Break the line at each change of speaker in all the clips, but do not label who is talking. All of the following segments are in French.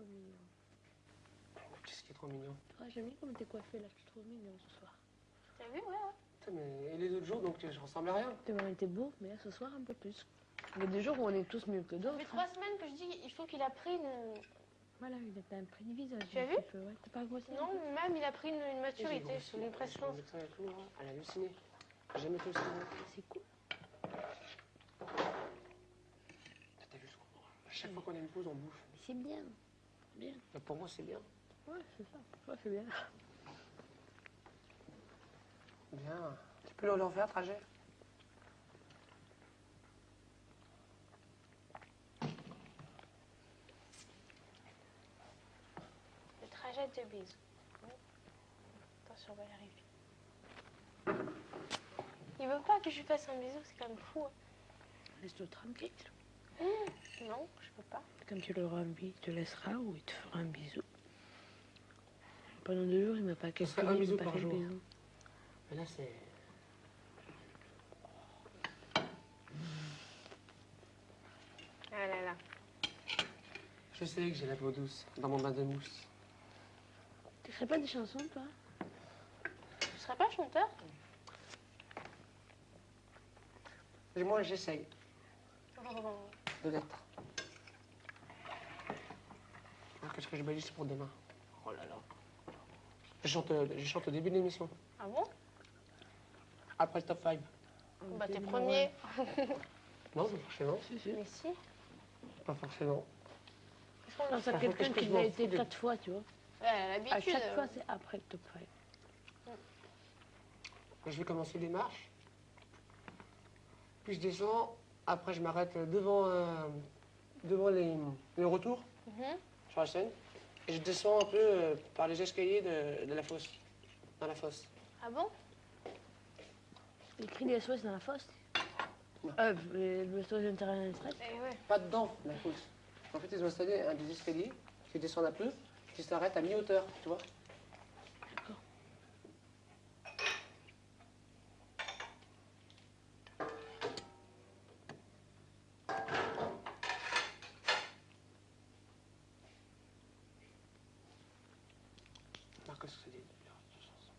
trop mignon.
Qu'est-ce qui est trop mignon?
Ah, j'aime bien comment t'es coiffé là, je suis trop mignon ce soir.
T'as vu, ouais.
Putain, mais et les autres jours, donc je ressemble à rien.
T'es vraiment été beau, mais là ce soir un peu plus. Il y a des jours où on est tous mieux que
Ça
d'autres.
fait 3 semaines que je dis il faut qu'il apprenne.
Voilà, il a un pris du visage.
Tu as vu?
Ouais, t'as pas grossi?
Non, même il a pris une maturité,
J'ai
une prestance.
le médecin et tout, hein. Elle a halluciné. J'ai jamais fait aussi bon.
C'est cool.
T'as vu ce qu'on... À chaque fois qu'on a une pause, on bouffe.
C'est bien. Bien.
Bah, pour moi, c'est bien.
Ouais, c'est ça. Ouais, c'est bien.
Bien. Tu peux leur faire trajet?
Le trajet de bisous. Attention, on va y arriver. Il veut pas que je lui fasse un bisou, c'est quand même fou. Hein.
Laisse-le tranquille.
Non, je peux pas.
Comme tu l'auras envie, il te laissera ou il te fera un bisou. Pendant 2 jours, il m'a pas calculé,
un
il
bisou
m'a pas
par
fait le
jour.
bisou.
Mais là, c'est...
Ah là là.
Je sais que j'ai la peau douce dans mon bain de mousse.
Tu ferais pas des chansons, toi?
Tu serais pas chanteur?
Et moi, j'essaye de l'être. Alors, qu'est-ce que je balise pour demain? Oh là là. Je chante au début de l'émission.
Ah bon?
Après le top 5.
Bah t'es premier.
Non, pas forcément.
Mais si.
Pas forcément.
Qu'est-ce qu'on
Non,
a
c'est
Par
quelqu'un
contre,
qui
je
l'a
m'en
été
fous de-
4 fois, tu vois.
Ouais,
À
l'habitude.
chaque fois, c'est après le top 5.
Je vais commencer des marches. Puis je descends. Après, je m'arrête devant les retours sur la scène. Et je descends un peu par les escaliers de la fosse. Dans la fosse.
Ah bon?
Il crie des SOS dans la fosse.
Non.
Le SOS d'intérêt à stress.
Eh ouais.
Pas dedans, la fosse. En fait, ils ont installé des escaliers qui descendent un peu, qui s'arrêtent à mi-hauteur, tu vois.
D'accord.
Alors, qu'est-ce que c'est dur, cette chanson.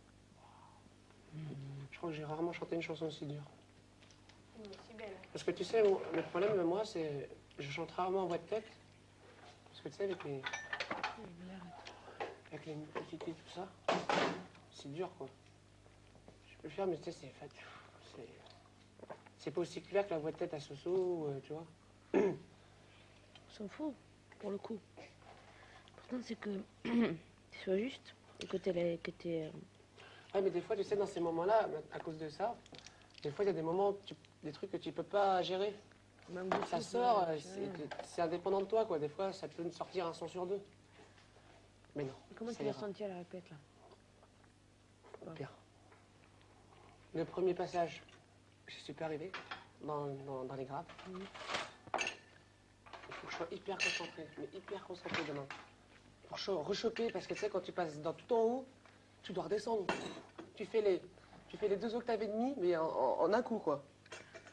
Je crois que j'ai rarement chanté une chanson aussi dure.
C'est belle.
Parce que tu sais, le problème de moi, c'est je chante rarement en voix de tête. Parce que tu sais, avec les petites et tout ça, c'est dur, quoi. Je peux le faire, mais tu sais, c'est pas aussi clair que la voix de tête à Soso, tu vois.
On s'en fout, pour le coup. Pourtant, c'est que tu sois juste et que t'es...
Ouais, mais des fois, tu sais, dans ces moments-là, à cause de ça, des fois, il y a des moments, des trucs que tu peux pas gérer.
Même
Ça sort, c'est indépendant de toi, quoi. Des fois, ça peut sortir un son sur 2. Mais non.
Comment
ça
tu l'as
ira.
senti à la répète, là?
Bien. Le premier passage, je suis pas arrivé dans les graves. Il faut que je sois hyper concentré, mais hyper concentré demain. Pour rechoper, parce que tu sais, quand tu passes dans tout en haut, tu dois redescendre. Tu fais les 2 octaves et demi, mais en un coup, quoi.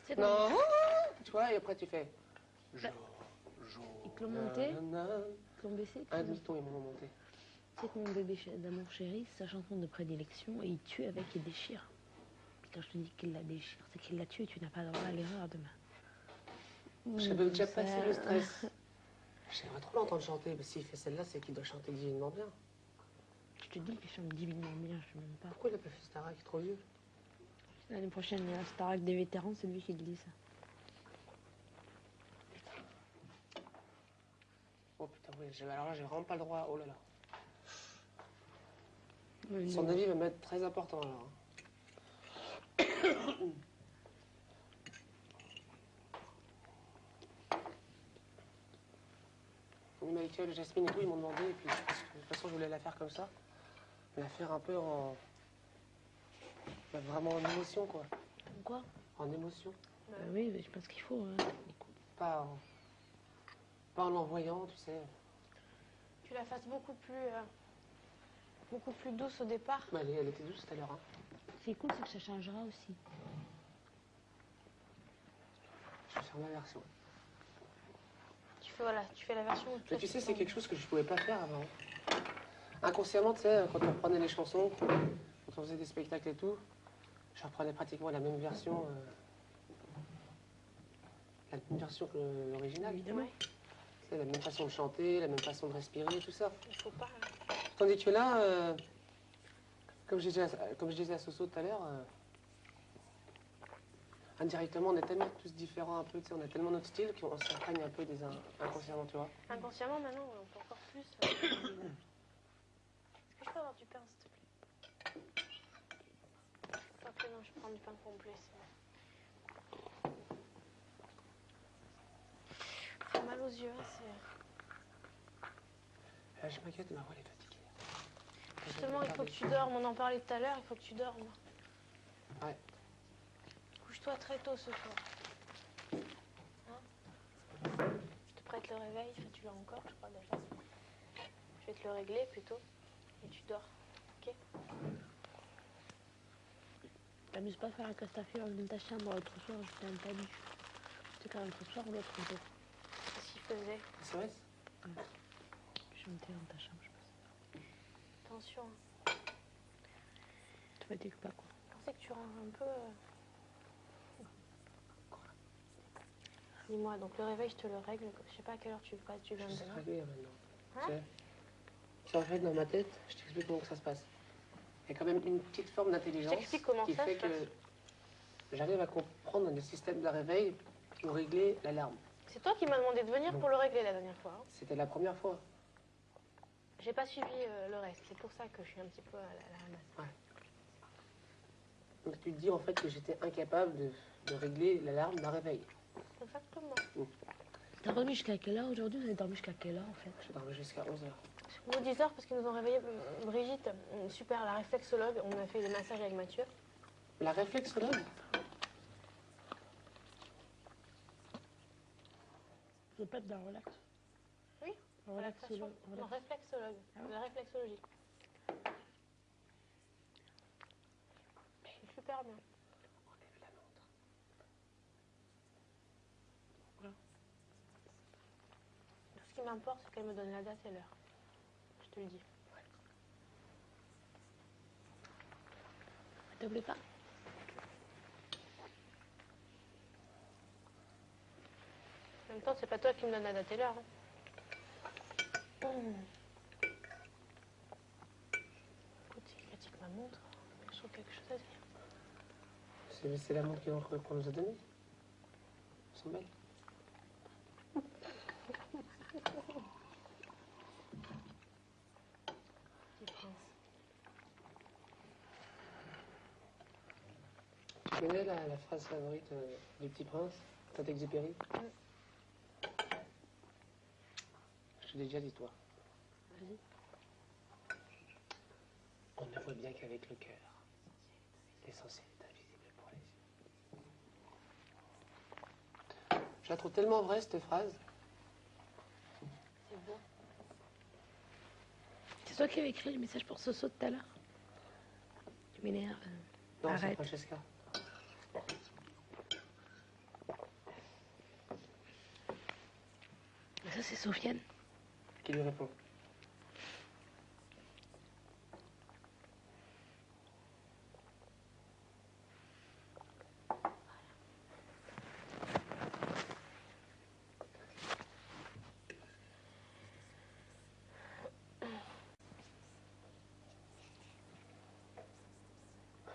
C'est
Non, tu vois, et après tu fais.
Ils te l'ont monté? Ils te l'ont baissé?
Un demi-ton, ils m'ont monté.
Tu sais que mon bébé d'amour chéri, c'est sa chanson de prédilection et il tue avec, il déchire. Puis quand je te dis qu'il la déchire, c'est qu'il la tue et tu n'as pas le droit à l'erreur demain.
J'avais déjà passé le stress. J'aimerais trop l'entendre chanter, mais s'il fait celle-là, c'est qu'il doit chanter divinement bien.
Je te dis qu'il chante divinement bien, je sais même pas.
Pourquoi il a pas fait Starac, il est trop vieux?
L'année prochaine, il y a Starac des vétérans, c'est lui qui le dit ça.
Oh putain, oui, alors là, j'ai vraiment pas le droit. Oh là là.
Ouais,
Son
non.
avis va m'être très important alors. Oui, mais tu vois, le Jasmine et tout, ils m'ont demandé, et puis parce que, de toute façon, je voulais la faire comme ça. La faire un peu en. Bah, vraiment en émotion, quoi.
Quoi?
En émotion.
Oui, mais je pense qu'il faut. Hein.
Pas en l'envoyant, tu sais.
Tu la fasses beaucoup plus douce au départ.
Bah, elle était douce tout à l'heure. Hein.
C'est cool, c'est que ça changera aussi.
Je vais faire ma version.
Tu voilà, tu fais la version où
Mais tu sais, c'est quelque chose que je pouvais pas faire avant. Inconsciemment, tu sais, quand on reprenait les chansons, quand on faisait des spectacles et tout, je reprenais pratiquement la même version, que l'original.
Évidemment.
Ouais,
C'est la même façon de chanter, la même façon de respirer, tout ça.
il faut pas. Hein.
Tandis que là, comme je disais à Soso tout à l'heure, indirectement, on est tellement tous différents un peu, tu sais, on a tellement notre style qu'on s'imprègne un peu des uns inconsciemment, tu vois.
Inconsciemment, maintenant, on peut encore plus. Est-ce que je peux avoir du pain, s'il te plaît? Ok, non, je prends du pain complet, c'est bon. Ça fait mal aux yeux, hein, c'est...
Je m'inquiète, ma voix elle est fatiguée.
Justement, il faut que tu dormes. On en parlait tout à l'heure, il faut que tu dormes.
Ouais.
Couche-toi très tôt ce soir. Hein? Je te prête le réveil, enfin, tu l'as encore, je crois déjà. Je vais te le régler plutôt. Et tu dors. Ok?
T'amuses pas à faire un casse-ta-fille dans ta chambre l'autre soir, je t'ai même pas dit. C'était quand l'autre soir ou l'autre jour?
Qu'est-ce qu'il faisait?
SOS.
Je chantais dans ta chambre, je pense.
Attention.
Tu fatigues pas quoi.
Je pensais que tu ranges un peu. Dis-moi, donc le réveil, je te le règle. Je sais pas à quelle heure tu viens de
Je sais
demain.
réglé maintenant.
Hein?
Tu sais, c'est en fait dans ma tête, je t'explique comment que ça se passe. Il y a quand même une petite forme d'intelligence
t'explique comment
qui
ça
fait
se passe.
que j'arrive à comprendre le système de réveil pour régler l'alarme.
C'est toi qui m'as demandé de venir
Bon.
pour le régler la dernière fois. Hein.
C'était la première fois.
J'ai pas suivi le reste. C'est pour ça que je suis un petit peu à la ramasse.
Donc tu te dis en fait que j'étais incapable de régler l'alarme d'un réveil.
Exactement.
T'as dormi jusqu'à quelle heure aujourd'hui? Vous avez dormi jusqu'à quelle heure en fait?
J'ai dormi jusqu'à 11h.
Nous 10 heures parce qu'ils nous ont réveillé. Brigitte, super, la réflexologue. On a fait des massages avec Mathieu.
La réflexologue?
Le peuple d'un relax.
Oui.
Un
Relaxation. Non, réflexologue.
Ah ouais?
La réflexologie. C'est super bien.
Enlève la montre.
Ce qui m'importe, c'est qu'elle me donne la date et l'heure. Je te le dis.
Te plaît pas?
En même temps, c'est pas toi qui me donne la date et l'heure. Hein. Écoute, il critique ma montre. Je trouve quelque chose à dire.
C'est la montre qu'on nous a donnée. Elles sont belles.
Petit prince.
Tu connais la phrase favorite du Petit Prince, Saint-Exupéry? Je te l'ai déjà dit, toi.
Vas-y.
On ne voit bien qu'avec le cœur. L'essentiel est invisible pour les yeux. Je la trouve tellement vraie, cette phrase.
C'est beau.
C'est toi qui avais écrit le message pour Soso tout à l'heure? Tu m'énerves.
Non, c'est
Arrête.
Francesca.
Ça c'est Sofiane.
Qui lui répond.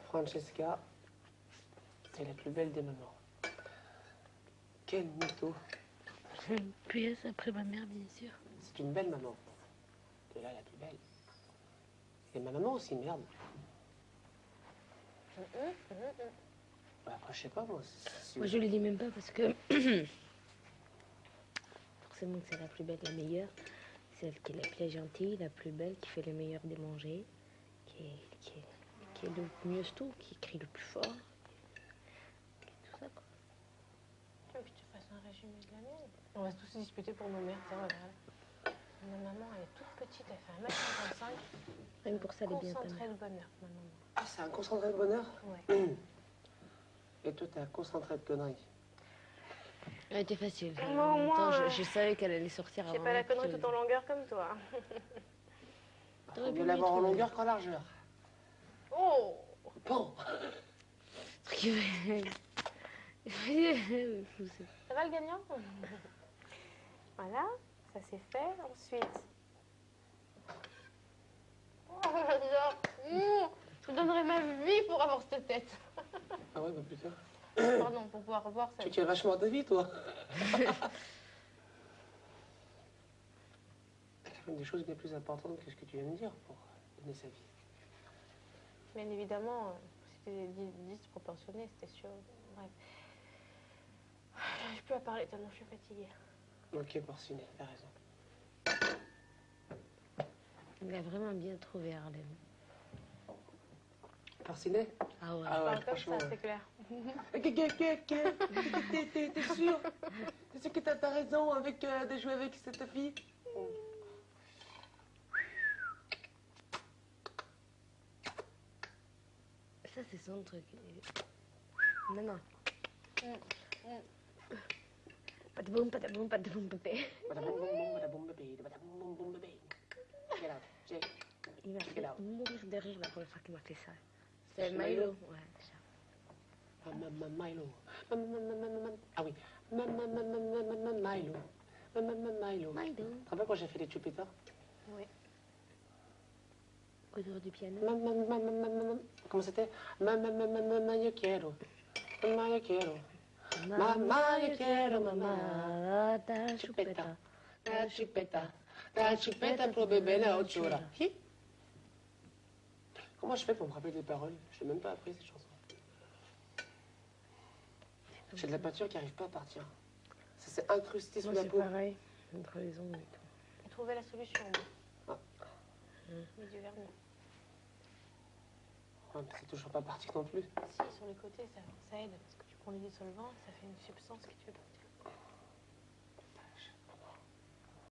Francesca est la plus belle des mamans. Quel mytho.
Une pièce après ma mère, bien sûr.
C'est une belle maman. De là, la plus belle. Et ma maman aussi, merde. Bah, après, je sais pas, moi.
Moi je lui dis même pas parce que forcément que c'est la plus belle, la meilleure. C'est celle qui est la plus gentille, la plus belle, qui fait le meilleur des manger, qui est le mieux tout, qui crie le plus fort. Tout ça quoi.
Tu veux que je te fasse un résumé de la mienne? On va tous se disputer pour nos mères, tiens, regarde. Ma maman, elle est toute petite, elle fait 1m55.
Même pour ça, elle est bien ta
Concentrée
mère.
de bonheur, ma maman.
Ah, c'est un concentré de bonheur?
Ouais.
Et toi, t'es un concentré de conneries.
Elle était facile.
Non,
En même temps,
moi,
je savais qu'elle allait sortir
J'ai
avant.
pas la
que
connerie
tu-
tout en longueur comme toi.
Faut mieux l'avoir en longueur qu'en largeur.
Oh!
Bon.
Ça va le gagnant? Voilà, ça c'est fait. Ensuite. Oh, j'adore! Je donnerais ma vie pour avoir cette tête.
Ah ouais, bah putain.
Pardon, pour pouvoir revoir ça.
Tu tiens vachement ta vie, toi. T'as quand même des choses bien plus importantes que ce que tu viens de dire pour donner sa vie.
Bien évidemment, si c'était 10 proportionné, c'était sûr. Bref. J'arrive plus à parler tellement je suis fatiguée.
Ok, Porcinet, t'as raison.
Il a vraiment bien trouvé Harlem.
Porcinet?
Ah ouais.
Ah ouais,
Parle comme
franchement.
ça, c'est clair.
T'es sûr? T'es sûr que t'as raison avec, de jouer avec cette fille?
Ça, c'est son truc. Non, non. Pataboum, pataboum, pataboum, pépé.
Get out, Jake.
Il m'a
Check
fait
it out.
mourir de rire la première fois qu'il m'a fait ça.
C'est
C'est Milo.
Milo?
Ouais, ça.
Milo. Ah oui. Milo. Milo.
Milo.
Tu te rappelles quand j'ai fait les Jupiter?
Oui.
Autour du piano.
Comment c'était? Mamma, yo quiero. Mamma, yo quiero. Mamma, yo quiero, mamma.
Ta
Chupeta.
chupeta.
La chupeta. La chupeta pro bébé la ochura. Comment je fais pour me rappeler des paroles? Je n'ai même pas appris cette chanson. J'ai de la peinture qui n'arrive pas à partir. Ça s'est incrusté sous
Moi,
la
c'est
peau.
pareil. Entre les ongles et tout.
J'ai trouvé la solution, moi.
Ah.
Mais du vernis.
Ouais, mais c'est toujours pas parti non plus.
Si, sur les côtés, ça aide. Parce que tu prends du dissolvant, ça fait une substance qui te fait partir.